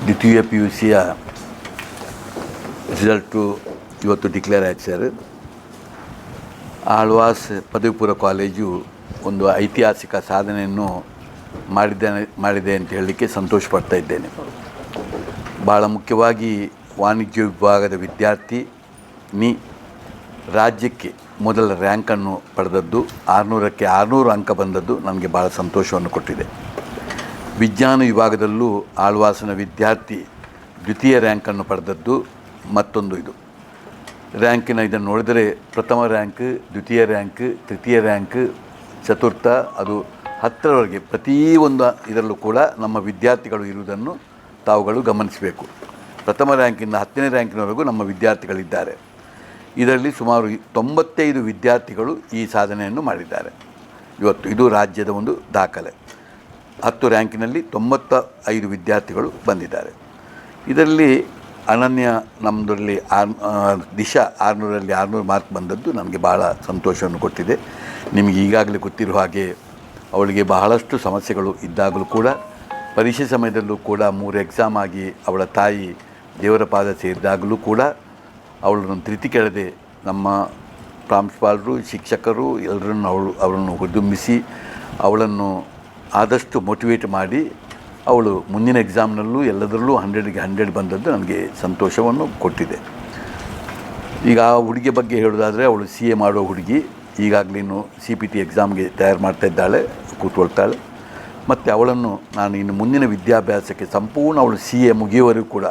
ದ್ವಿತೀಯ P U ಸಿಯ result ಇವತ್ತು ಡಿಕ್ಲೇರ್ ಆಯ್ತು ಸರ್. ಆಳ್ವಾಸ್ ಪದವಿ ಪೂರ್ವ ಕಾಲೇಜು ಒಂದು ಐತಿಹಾಸಿಕ ಸಾಧನೆಯನ್ನು ಮಾಡಿದೆ ಅಂತ ಹೇಳಲಿಕ್ಕೆ ಸಂತೋಷ ಪಡ್ತಾ ಇದ್ದೇನೆ. ಭಾಳ ಮುಖ್ಯವಾಗಿ ವಾಣಿಜ್ಯ ವಿಭಾಗದ ವಿದ್ಯಾರ್ಥಿ ರಾಜ್ಯಕ್ಕೆ ಮೊದಲ ರ್ಯಾಂಕನ್ನು ಪಡೆದದ್ದು, 600ಕ್ಕೆ 600 ಅಂಕ ಬಂದದ್ದು ನನಗೆ ಭಾಳ ಸಂತೋಷವನ್ನು ಕೊಟ್ಟಿದೆ. ವಿಜ್ಞಾನ ವಿಭಾಗದಲ್ಲೂ ಆಳ್ವಾಸಿನ ವಿದ್ಯಾರ್ಥಿ ದ್ವಿತೀಯ ರ್ಯಾಂಕನ್ನು ಪಡೆದದ್ದು ಮತ್ತೊಂದು ಇದು ರ್ಯಾಂಕಿನ ಇದನ್ನು ನೋಡಿದರೆ ಪ್ರಥಮ ರ್ಯಾಂಕ್, ದ್ವಿತೀಯ ರ್ಯಾಂಕ್, ತೃತೀಯ ರ್ಯಾಂಕ್, ಚತುರ್ಥ, ಅದು 10ರವರೆಗೆ ಪ್ರತಿಯೊಂದು ಇದರಲ್ಲೂ ಕೂಡ ನಮ್ಮ ವಿದ್ಯಾರ್ಥಿಗಳು ಇರುವುದನ್ನು ತಾವುಗಳು ಗಮನಿಸಬೇಕು. ಪ್ರಥಮ ರ್ಯಾಂಕಿಂದ 10ನೇ ರ್ಯಾಂಕಿನವರೆಗೂ ನಮ್ಮ ವಿದ್ಯಾರ್ಥಿಗಳಿದ್ದಾರೆ. ಇದರಲ್ಲಿ ಸುಮಾರು 95 ವಿದ್ಯಾರ್ಥಿಗಳು ಈ ಸಾಧನೆಯನ್ನು ಮಾಡಿದ್ದಾರೆ. ಇವತ್ತು ಇದು ರಾಜ್ಯದ ಒಂದು ದಾಖಲೆ. 10 ರ್ಯಾಂಕಿನಲ್ಲಿ 95 ವಿದ್ಯಾರ್ಥಿಗಳು ಬಂದಿದ್ದಾರೆ. ಇದರಲ್ಲಿ ಅನನ್ಯ ನಮ್ಮದರಲ್ಲಿ ದಿಶಾ 600ರಲ್ಲಿ 600 ಮಾರ್ಕ್ ಬಂದದ್ದು ನನಗೆ ಭಾಳ ಸಂತೋಷವನ್ನು ಕೊಟ್ಟಿದೆ. ನಿಮಗೆ ಈಗಾಗಲೇ ಗೊತ್ತಿರುವ ಹಾಗೆ ಅವಳಿಗೆ ಬಹಳಷ್ಟು ಸಮಸ್ಯೆಗಳು ಇದ್ದಾಗಲೂ ಕೂಡ ಪರೀಕ್ಷೆ ಸಮಯದಲ್ಲೂ ಕೂಡ 3 ಎಕ್ಸಾಮ್ ಆಗಿ ಅವಳ ತಾಯಿ ದೇವರ ಪಾದ ಸೇರಿದಾಗಲೂ ಕೂಡ ಅವಳನ್ನು ಧೃತಿ ಕೆಡದೆ ನಮ್ಮ ಪ್ರಾಂಶುಪಾಲರು, ಶಿಕ್ಷಕರು ಎಲ್ಲರನ್ನು ಅವರನ್ನು ಹುರಿದುಂಬಿಸಿ ಅವಳನ್ನು ಆದಷ್ಟು ಮೋಟಿವೇಟ್ ಮಾಡಿ ಅವಳು ಮುಂದಿನ ಎಕ್ಸಾಮ್ನಲ್ಲೂ ಎಲ್ಲದರಲ್ಲೂ 100ಗೆ 100 ಬಂದದ್ದು ನನಗೆ ಸಂತೋಷವನ್ನು ಕೊಟ್ಟಿದೆ. ಈಗ ಆ ಹುಡುಗಿಯ ಬಗ್ಗೆ ಹೇಳೋದಾದರೆ ಅವಳು CA ಮಾಡೋ ಹುಡುಗಿ. ಈಗಾಗಲೇ CPT ಎಕ್ಸಾಮ್ಗೆ ತಯಾರು ಮಾಡ್ತಾಯಿದ್ದಾಳೆ, ಕೂತ್ಕೊಳ್ತಾಳೆ. ಮತ್ತು ಅವಳನ್ನು ನಾನು ಇನ್ನು ಮುಂದಿನ ವಿದ್ಯಾಭ್ಯಾಸಕ್ಕೆ ಸಂಪೂರ್ಣ ಅವಳು CA ಮುಗಿಯುವವರೆಗೂ ಕೂಡ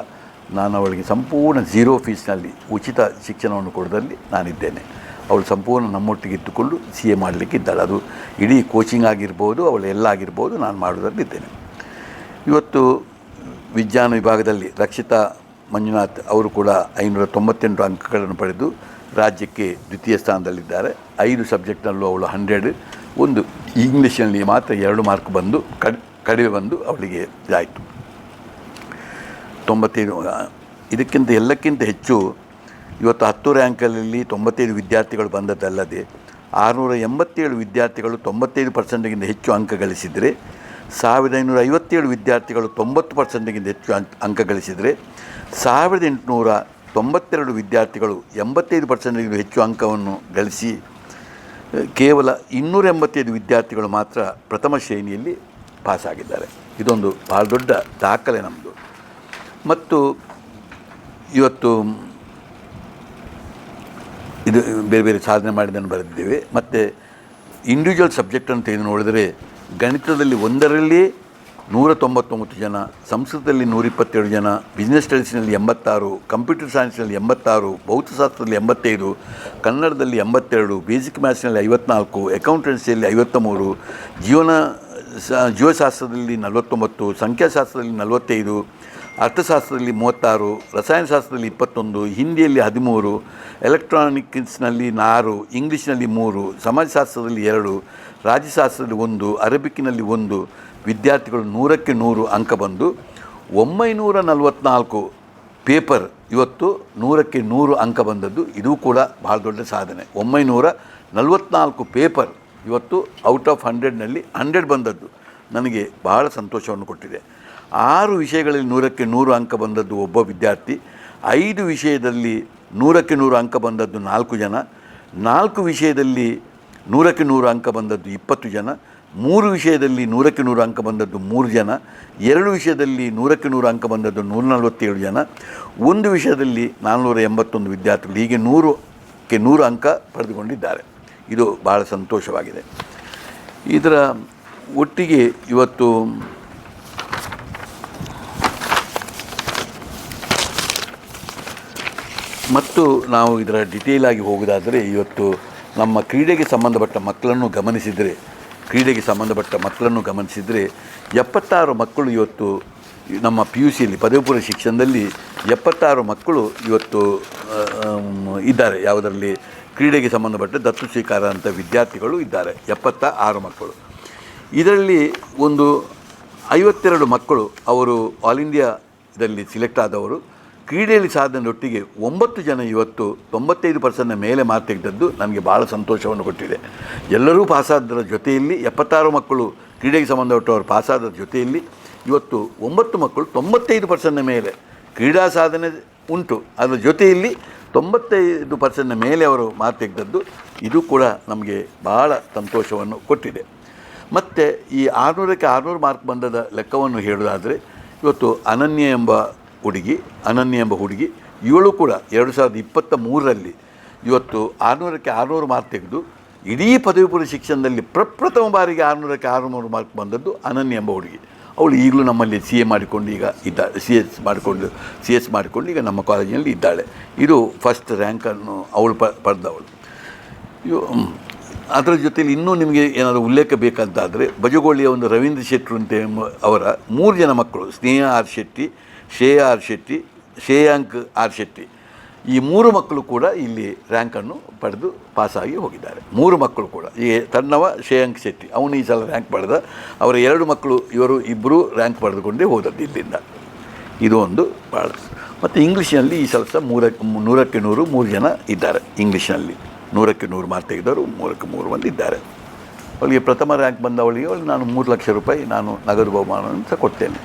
ನಾನು ಅವಳಿಗೆ ಸಂಪೂರ್ಣ 0 ಫೀಸ್ನಲ್ಲಿ ಉಚಿತ ಶಿಕ್ಷಣವನ್ನು ಕೊಡೋದಲ್ಲಿ ನಾನಿದ್ದೇನೆ. ಅವಳು ಸಂಪೂರ್ಣ ನಮ್ಮೊಟ್ಟಿಗೆ ಇಟ್ಟುಕೊಂಡು CA ಮಾಡಲಿಕ್ಕಿದ್ದಾಳೆ. ಅದು ಇಡೀ ಕೋಚಿಂಗ್ ಆಗಿರ್ಬೋದು, ಅವಳು ಎಲ್ಲ ಆಗಿರ್ಬೋದು, ನಾನು ಮಾಡೋದರಲ್ಲಿದ್ದೇನೆ. ಇವತ್ತು ವಿಜ್ಞಾನ ವಿಭಾಗದಲ್ಲಿ ರಕ್ಷಿತಾ ಮಂಜುನಾಥ್ ಅವರು ಕೂಡ 598 ಅಂಕಗಳನ್ನು ಪಡೆದು ರಾಜ್ಯಕ್ಕೆ ದ್ವಿತೀಯ ಸ್ಥಾನದಲ್ಲಿದ್ದಾರೆ. 5 ಸಬ್ಜೆಕ್ಟ್ನಲ್ಲೂ ಅವಳು 100, ಒಂದು ಇಂಗ್ಲೀಷಲ್ಲಿ ಮಾತ್ರ 2 ಮಾರ್ಕ್ ಬಂದು ಕಡಿಮೆ ಬಂದು ಅವಳಿಗೆ ಇದಾಯಿತು 95. ಇದಕ್ಕಿಂತ ಎಲ್ಲಕ್ಕಿಂತ ಹೆಚ್ಚು ಇವತ್ತು 10 ರ್ಯಾಂಕಲ್ಲಿ 95 ವಿದ್ಯಾರ್ಥಿಗಳು ಬಂದದ್ದಲ್ಲದೆ 687 ವಿದ್ಯಾರ್ಥಿಗಳು 95%ಗಿಂತ ಹೆಚ್ಚು ಅಂಕ ಗಳಿಸಿದರೆ, 1557 ವಿದ್ಯಾರ್ಥಿಗಳು 90%ಗಿಂತ ಹೆಚ್ಚು ಅಂಕ ಗಳಿಸಿದರೆ, 1892 ವಿದ್ಯಾರ್ಥಿಗಳು 85%ಗಿಂತ ಹೆಚ್ಚು ಅಂಕವನ್ನು ಗಳಿಸಿ, ಕೇವಲ 285 ವಿದ್ಯಾರ್ಥಿಗಳು ಮಾತ್ರ ಪ್ರಥಮ ಶ್ರೇಣಿಯಲ್ಲಿ ಪಾಸಾಗಿದ್ದಾರೆ. ಇದೊಂದು ಭಾಳ ದೊಡ್ಡ ದಾಖಲೆ ನಮ್ಮದು. ಮತ್ತು ಇವತ್ತು ಇದು ಬೇರೆ ಬೇರೆ ಸಾಧನೆ ಮಾಡಿದ್ದನ್ನು ಬರೆದಿದ್ದೇವೆ. ಮತ್ತು ಇಂಡಿವಿಜುವಲ್ ಸಬ್ಜೆಕ್ಟನ್ನು ತೆಗೆದು ನೋಡಿದರೆ ಗಣಿತದಲ್ಲಿ 1ರಲ್ಲೇ 199 ಜನ, ಸಂಸ್ಕೃತದಲ್ಲಿ 127 ಜನ, ಬಿಸ್ನೆಸ್ ಸ್ಟಡೀಸ್ನಲ್ಲಿ 86, ಕಂಪ್ಯೂಟರ್ ಸೈನ್ಸ್ನಲ್ಲಿ 86, ಭೌತಶಾಸ್ತ್ರದಲ್ಲಿ 85, ಕನ್ನಡದಲ್ಲಿ 82, ಬೇಸಿಕ್ ಮ್ಯಾಥ್ಸ್ನಲ್ಲಿ 54, ಅಕೌಂಟೆನ್ಸಿಯಲ್ಲಿ 53, ಜೀವಶಾಸ್ತ್ರದಲ್ಲಿ 49, ಸಂಖ್ಯಾಶಾಸ್ತ್ರದಲ್ಲಿ 45, ಅರ್ಥಶಾಸ್ತ್ರದಲ್ಲಿ 36, ರಸಾಯನಶಾಸ್ತ್ರದಲ್ಲಿ 21, ಹಿಂದಿಯಲ್ಲಿ 13, ಎಲೆಕ್ಟ್ರಾನಿಕ್ಸ್ನಲ್ಲಿ 6, ಇಂಗ್ಲೀಷ್ನಲ್ಲಿ 3, ಸಮಾಜಶಾಸ್ತ್ರದಲ್ಲಿ 2, ರಾಜ್ಯಶಾಸ್ತ್ರದಲ್ಲಿ 1, ಅರಬಿಕ್ಕಿನಲ್ಲಿ 1 ವಿದ್ಯಾರ್ಥಿಗಳು 100ಕ್ಕೆ 100 ಅಂಕ ಬಂದು 944 ಪೇಪರ್ ಇವತ್ತು 100ಕ್ಕೆ 100 ಅಂಕ ಬಂದದ್ದು. ಇದು ಕೂಡ ಭಾಳ ದೊಡ್ಡ ಸಾಧನೆ. 944 ಪೇಪರ್ ಇವತ್ತು ಔಟ್ ಆಫ್ 100ನಲ್ಲಿ 100 ಬಂದದ್ದು ನನಗೆ ಬಹಳ ಸಂತೋಷವನ್ನು ಕೊಟ್ಟಿದೆ. 6 ವಿಷಯಗಳಲ್ಲಿ 100ಕ್ಕೆ 100 ಅಂಕ ಬಂದದ್ದು ಒಬ್ಬ ವಿದ್ಯಾರ್ಥಿ, 5 ವಿಷಯದಲ್ಲಿ 100ಕ್ಕೆ 100 ಅಂಕ ಬಂದದ್ದು 4 ಜನ, 4 ವಿಷಯದಲ್ಲಿ 100ಕ್ಕೆ 100 ಅಂಕ ಬಂದದ್ದು 20 ಜನ, 3 ವಿಷಯದಲ್ಲಿ 100ಕ್ಕೆ 100 ಅಂಕ ಬಂದದ್ದು 3 ಜನ, 2 ವಿಷಯದಲ್ಲಿ 100ಕ್ಕೆ 100 ಅಂಕ ಬಂದದ್ದು 147 ಜನ, 1 ವಿಷಯದಲ್ಲಿ 481 ವಿದ್ಯಾರ್ಥಿಗಳು ಹೀಗೆ 100ಕ್ಕೆ 100 ಅಂಕ ಪಡೆದುಕೊಂಡಿದ್ದಾರೆ. ಇದು ಭಾಳ ಸಂತೋಷವಾಗಿದೆ. ಇದರ ಒಟ್ಟಿಗೆ ಇವತ್ತು ಮತ್ತು ನಾವು ಇದರ ಡಿಟೇಲಾಗಿ ಹೋಗೋದಾದರೆ ಇವತ್ತು ನಮ್ಮ ಕ್ರೀಡೆಗೆ ಸಂಬಂಧಪಟ್ಟ ಮಕ್ಕಳನ್ನು ಗಮನಿಸಿದರೆ 76 ಮಕ್ಕಳು ಇವತ್ತು ನಮ್ಮ PUCಯಲ್ಲಿ ಪದವಿ ಪೂರ್ವ ಶಿಕ್ಷಣದಲ್ಲಿ 76 ಮಕ್ಕಳು ಇವತ್ತು ಇದ್ದಾರೆ. ಯಾವುದರಲ್ಲಿ ಕ್ರೀಡೆಗೆ ಸಂಬಂಧಪಟ್ಟ ದತ್ತು ಸ್ವೀಕಾರ ಅಂತ ವಿದ್ಯಾರ್ಥಿಗಳು ಇದ್ದಾರೆ, 76 ಮಕ್ಕಳು. ಇದರಲ್ಲಿ ಒಂದು 52 ಮಕ್ಕಳು ಅವರು ಆಲ್ ಇಂಡಿಯಾದಲ್ಲಿ ಸಿಲೆಕ್ಟ್ ಆದವರು. ಕ್ರೀಡೆಯಲ್ಲಿ ಸಾಧನೆಯೊಟ್ಟಿಗೆ 9 ಜನ ಇವತ್ತು 95% ಮೇಲೆ ಮಾರ್ಕ್ ತೆಗೆದದ್ದು ನನಗೆ ಭಾಳ ಸಂತೋಷವನ್ನು ಕೊಟ್ಟಿದೆ. ಎಲ್ಲರೂ ಪಾಸಾದರ ಜೊತೆಯಲ್ಲಿ 76 ಮಕ್ಕಳು ಕ್ರೀಡೆಗೆ ಸಂಬಂಧಪಟ್ಟವರು ಪಾಸಾದ ಜೊತೆಯಲ್ಲಿ ಇವತ್ತು 9 ಮಕ್ಕಳು 95% ಮೇಲೆ ಕ್ರೀಡಾ ಸಾಧನೆ ಉಂಟು, ಅದರ ಜೊತೆಯಲ್ಲಿ 95% ಮೇಲೆ ಅವರು ಮಾರ್ಕ್ ತೆಗೆದದ್ದು ಇದು ಕೂಡ ನಮಗೆ ಭಾಳ ಸಂತೋಷವನ್ನು ಕೊಟ್ಟಿದೆ. ಮತ್ತು ಈ 600ಕ್ಕೆ 600 ಮಾರ್ಕ್ ಬಂದದ ಲೆಕ್ಕವನ್ನು ಹೇಳೋದಾದರೆ ಇವತ್ತು ಅನನ್ಯ ಎಂಬ ಹುಡುಗಿ ಇವಳು ಕೂಡ 2023ರಲ್ಲಿ ಇವತ್ತು 600ಕ್ಕೆ 600 ಮಾರ್ಕ್ ತೆಗೆದು ಇಡೀ ಪದವಿ ಪೂರ್ವ ಶಿಕ್ಷಣದಲ್ಲಿ ಪ್ರಪ್ರಥಮ ಬಾರಿಗೆ 600ಕ್ಕೆ 600 ಮಾರ್ಕ್ ಬಂದದ್ದು ಅನನ್ಯ ಎಂಬ ಹುಡುಗಿ. ಅವಳು ಈಗಲೂ ನಮ್ಮಲ್ಲಿ CA ಮಾಡಿಕೊಂಡು ಈಗ ಇದ್ದಾಳೆ, CS ಮಾಡಿಕೊಂಡು ಈಗ ನಮ್ಮ ಕಾಲೇಜಿನಲ್ಲಿ ಇದ್ದಾಳೆ. ಇದು ಫಸ್ಟ್ ರ್ಯಾಂಕನ್ನು ಅವಳು ಪಡೆದವಳು. ಅದರ ಜೊತೆಯಲ್ಲಿ ಇನ್ನೂ ನಿಮಗೆ ಏನಾದರೂ ಉಲ್ಲೇಖ ಬೇಕಂತಾದರೆ ಬಜಗೋಳಿಯ ಒಂದು ರವೀಂದ್ರ ಶೆಟ್ರು ಅಂತ ಅವರ 3 ಜನ ಮಕ್ಕಳು, Sneha R Shetty, Shreya R Shetty, Shreyank R Shetty, ಈ 3 ಮಕ್ಕಳು ಕೂಡ ಇಲ್ಲಿ ರ್ಯಾಂಕನ್ನು ಪಡೆದು ಪಾಸಾಗಿ ಹೋಗಿದ್ದಾರೆ. 3 ಮಕ್ಕಳು ಕೂಡ. ಈ ತನ್ನವ ಶ್ರೇಯಾಂಕ್ ಶೆಟ್ಟಿ ಅವನು ಈ ಸಲ ರ್ಯಾಂಕ್ ಪಡೆದ, ಅವರ 2 ಮಕ್ಕಳು ಇಬ್ಬರು ರ್ಯಾಂಕ್ ಪಡೆದುಕೊಂಡೇ ಹೋದದ್ದು ಇಲ್ಲಿಂದ. ಇದು ಒಂದು ಭಾಳ. ಮತ್ತು ಇಂಗ್ಲೀಷ್ನಲ್ಲಿ ಈ ಸಲ 100ಕ್ಕೆ 100 3 ಜನ ಇದ್ದಾರೆ. ಇಂಗ್ಲೀಷ್ನಲ್ಲಿ 100ಕ್ಕೆ 100 ಮಾರ್ಕ್ ತೆಗೆದವರು 3ಕ್ಕೆ 3 ಮಂದಿ ಇದ್ದಾರೆ. ಅವಳಿಗೆ ಪ್ರಥಮ ರ್ಯಾಂಕ್ ಬಂದವಳಿಗೆ ನಾನು 3 ಲಕ್ಷ ರೂಪಾಯಿ ನಾನು ನಗದು ಬಹುಮಾನವನ್ನು ಕೊಡ್ತೇನೆ.